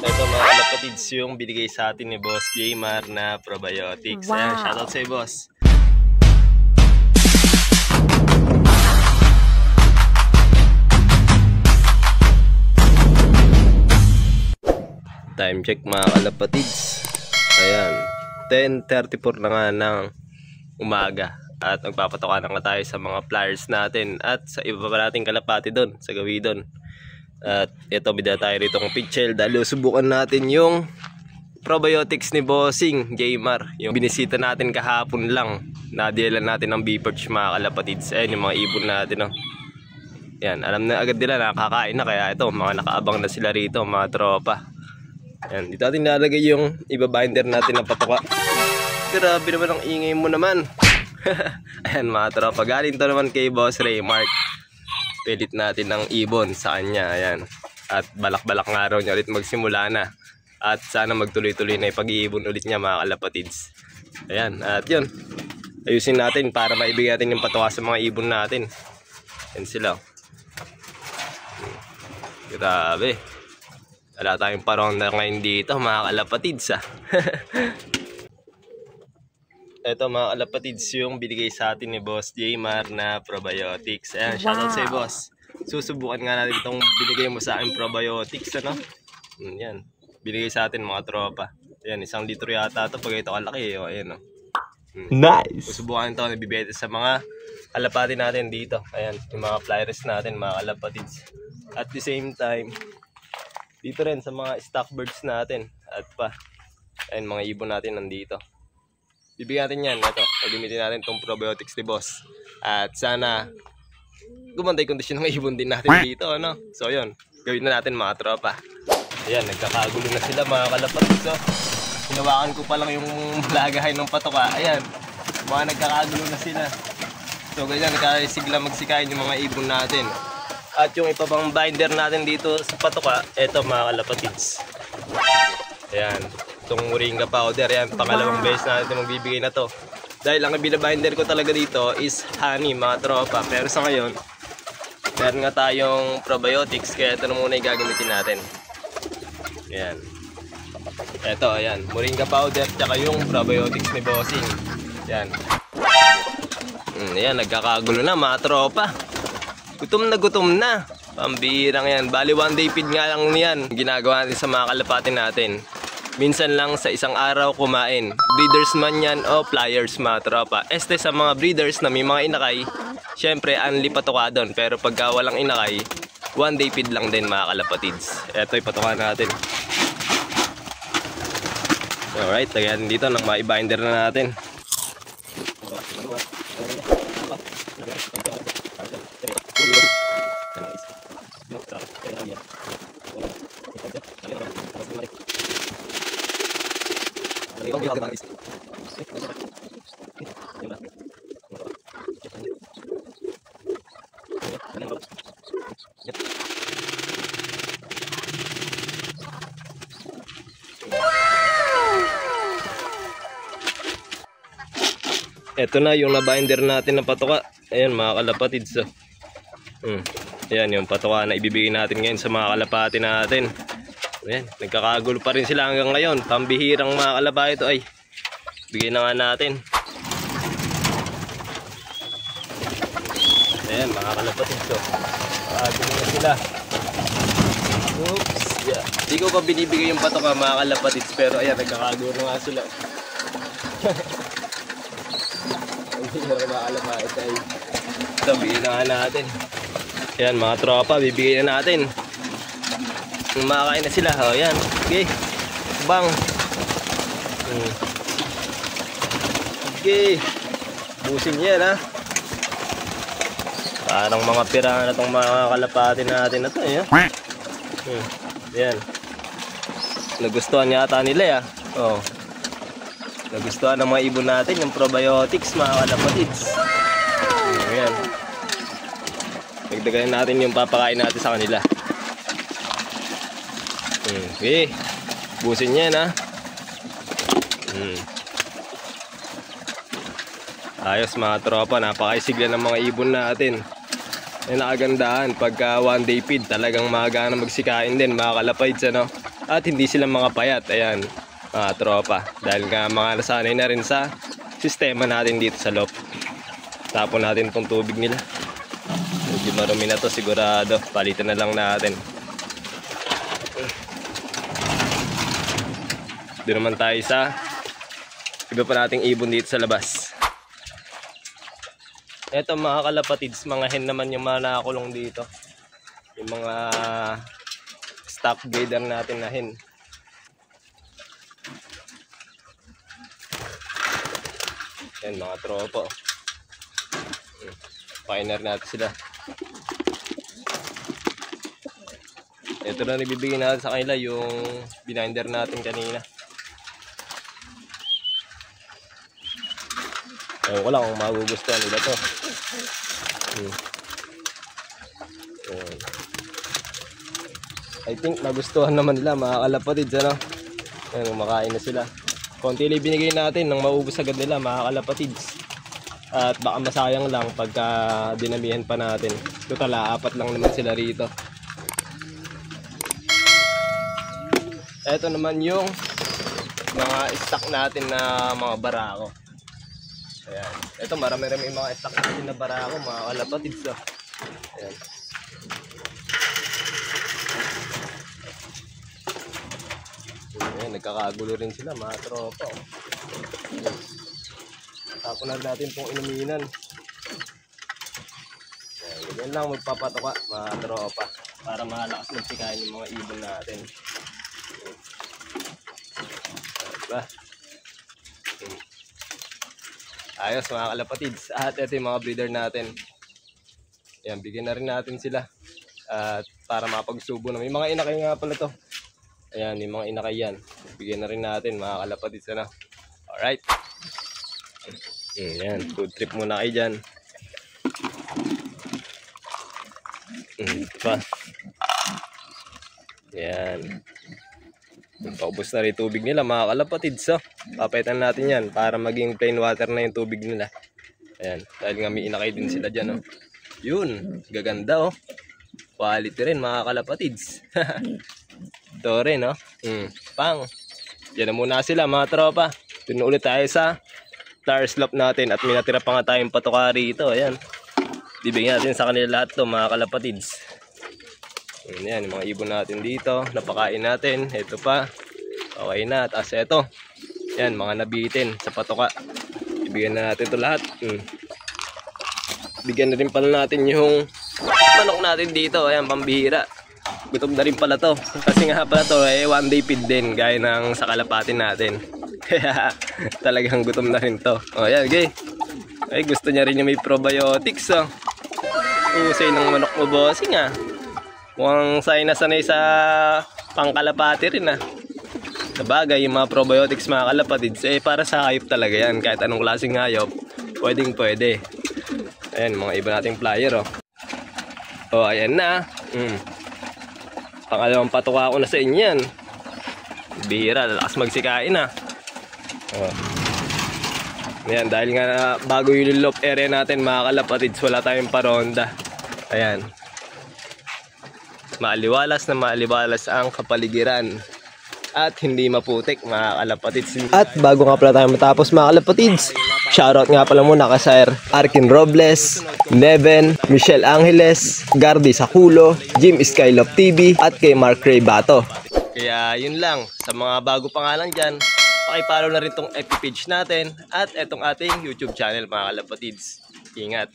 Ito mga kalapatids yung binigay sa atin ni Boss Jaymar na probiotics. Wow. Ayan, shoutout sa'yo, boss. Time check mga kalapatids. Ayan, 10:34 na nga ng umaga. At magpapatoka na nga tayo sa mga flyers natin at sa iba pa nating kalapati doon, sa gawi doon. At ito, bida tayo rito ng pitchel dahil subukan natin yung probiotics ni Bossing Jaymar. Yung binisita natin kahapon lang, nadiyalan natin ng B-perch mga kalapatids. Ayan yung mga ibon natin, no? Yan, alam na agad nila nakakain na, kaya ito, mga nakaabang na sila rito, mga tropa. Yan, dito natin nalagay yung iba-binder natin na patoka. Grabe naman ang ingay mo naman. Ayan mga tropa, galing to naman kay Boss Raymark. Pilit natin ng ibon sa kanya. Ayan. At balak-balak nga raw niya ulit magsimula na. At sana magtuloy-tuloy na yung pag-iibon ulit niya mga kalapatids. Ayan, at yun, ayusin natin para maibigay natin yung patoka sa mga ibon natin. Yan sila. Grabe, wala tayong paronda ngayon dito mga kalapatids, ha. Ito mga kalapatids yung binigay sa atin ni Boss Jaymar na probiotics. Ayan, shoutout sa'yo, boss. Susubukan nga natin itong binigay mo sa akin probiotics, ano? Yan, binigay sa atin mga tropa. Ayan, 1 litro yata ito pag ito kalaki. Ayan, oh. Nice! Susubukan ito, nabibenta sa mga kalapati natin dito. Ayan, yung mga flyers natin mga kalapatids. At the same time, dito rin sa mga stock birds natin. At pa, ayan, mga ibon natin nandito. Bibigyan natin yan. Ito, pag-gamitin natin itong probiotics ni boss. At sana gumanda yung kondisyon ng ibon din natin dito, ano? So yun, gawin na natin mga tropa. Ayan, nagkakagulo na sila mga kalapatids. So, hinawakan ko pa lang yung lagahay ng patoka. Ayan, mga nagkakagulo na sila. So ganyan, nagkasigla magsikain yung mga ibon natin. At yung ipabang binder natin dito sa patoka, ito mga kalapatids. Ayan, itong moringa powder. Ayan, pangalawang beses natin magbibigay na to. Dahil ang binabinder ko talaga dito is honey mga tropa. Pero sa ngayon, meron nga tayong probiotics, kaya ito na muna yung gagamitin natin. Ayan. Ito, ayan, moringa powder tsaka yung probiotics ni Bossing. Ayan. Ayan, nagkakagulo na mga tropa. Gutom na. Pambirang yan. Bali 1 day feed nga lang yan ginagawa natin sa mga kalapati natin. Minsan lang sa isang araw kumain. Breeders man yan o flyers mga tropa. Este sa mga breeders na may mga inakay, syempre unli patoka doon. Pero pagka walang inakay, 1 day feed lang din mga kalapatids. Ito yung patoka natin. Alright, lagyan dito nang maibinder na natin. Ito na yung nabinder natin na patoka. Ayan mga kalapatids. Ayan yung patoka na ibibigay natin ngayon sa mga kalapati natin. Ayan, nagkakagulo pa rin sila hanggang ngayon. Pambihirang mga kalapati ito ay bigay na nga natin. Ayan mga kalapatids. Nagkakagulo na sila. Oops, yeah. Di ko pa binibigay yung patoka mga kalapatids, pero ayan, nagkakagulo na nga sila. Ito, bigyan na nga natin. Ayan mga tropa, bibigyan na natin. Kumakain na sila. O yan, okay. Bang. Okay. Busin yan, ha. Parang mga pirahan na itong mga kalapati natin na ito. Ayan. Nagustuhan yata nila, oh. Nagustuhan ng mga ibon natin yung probiotics mga kalapatids. Ayan. Nagdagayan natin yung papakain natin sa kanila. Okay. Busin yan, ha. Ayos mga tropa. Napakaisigla ng mga ibon natin. Ay nakagandahan. Pagka 1 day feed, talagang magana magsikain din mga kalapatids, ano. At hindi sila mga payat. Ayan, mga tropa. Dahil nga mga nasanay na rin sa sistema natin dito sa loft. Tapon natin itong tubig nila. Medyo marumi na to sigurado. Palitan na lang natin. Doon naman tayo sa iba pa nating ibon dito sa labas. Eto mga kalapatids, mga hen naman yung mga nakakulong dito. Yung mga stock breeder natin na hen. Yan mga tropo. Pioneer natin sila. Ito na nabibigay natin sa kanila yung bininder natin kanina. Ewan ko lang kung magugustuhan nila to. I think nagustuhan naman nila mga kalapatids, ano? Ayan, kumakain na sila. Konti lang binigay natin nang maubos agad nila mga kalapatids. At baka masayang lang pagka dinamihan pa natin. Total, 4 lang naman sila rito. Ito naman yung mga stock natin na mga barako. Ayan. Ito marami-rami mga stock natin na barako, mga kalapatids. Ayan. Ayan, nagkakagulo rin sila mga tropa. Tapos na natin pong inuminan. Ayan, ganyan lang magpapatuka mga tropa para malakas magtikain yung mga ibon natin. Diba? Ayos mga kalapatids. At ito yung mga breeder natin. Ayan, bigyan na rin natin sila. At para mapagsubo na. May mga inakay nga pala to. Ayan, yung mga inakay yan. Bigyan na rin natin mga kalapatids. Ano? Alright. Ayan, food trip muna kayo dyan. Diba? Ayan. Paubos na rin tubig nila mga kalapatids. Papaitan natin yan para maging plain water na yung tubig nila. Ayan, dahil nga may inakay din sila dyan. Yun, gaganda quality rin mga kalapatids. Ito rin pang. Yan na muna sila mga tropa. Dun ulit tayo sa flower slope natin. At may natira pa nga tayong patuka rito. Ayan, bibigyan natin sa kanila lahat to mga kalapatids. Ayan, yung mga ibon natin dito. Napakain natin. Ito pa. Okay na. Tapos ito. Ayan, mga nabitin sa patuka. Ibigyan na natin ito lahat. Bigyan na rin pala natin yung manok natin dito. Ayan, pambihira. Gutom na rin pala to. Kasi nga pala to, one day feed din. Gaya ng sa kalapatin natin. Kaya talagang gutom na rin to. O, ayan, okay. Ay, gusto niya rin yung may probiotics. Usay ng manok mo, bossing mukhang sanay sa pangkalapati rin Sabagay, yung mga probiotics mga kalapatids, para sa hayop talaga yan. Kahit anong klaseng hayop, pwede. Ayan, mga iba nating flyer ayan na. Pangalawang patuka ko na sa inyo yan. Bihira, lakas magsikain Ayan, dahil nga bago yung loft area natin mga kalapatids, wala tayong paronda. Ayan, maaliwalas ang kapaligiran at hindi maputik mga kalapatids. At bago nga pala tayo matapos mga kalapatids, shoutout nga pala muna kay Sir Arkin Robles, Neven, Michelle Angeles, Gardy Sakulo, Jim Skylop TV at kay Mark Ray Bato. Kaya yun lang, sa mga bago pa nga lang dyan, pakipollow na rin tong FB page natin at etong ating YouTube channel mga kalapatids. Ingat!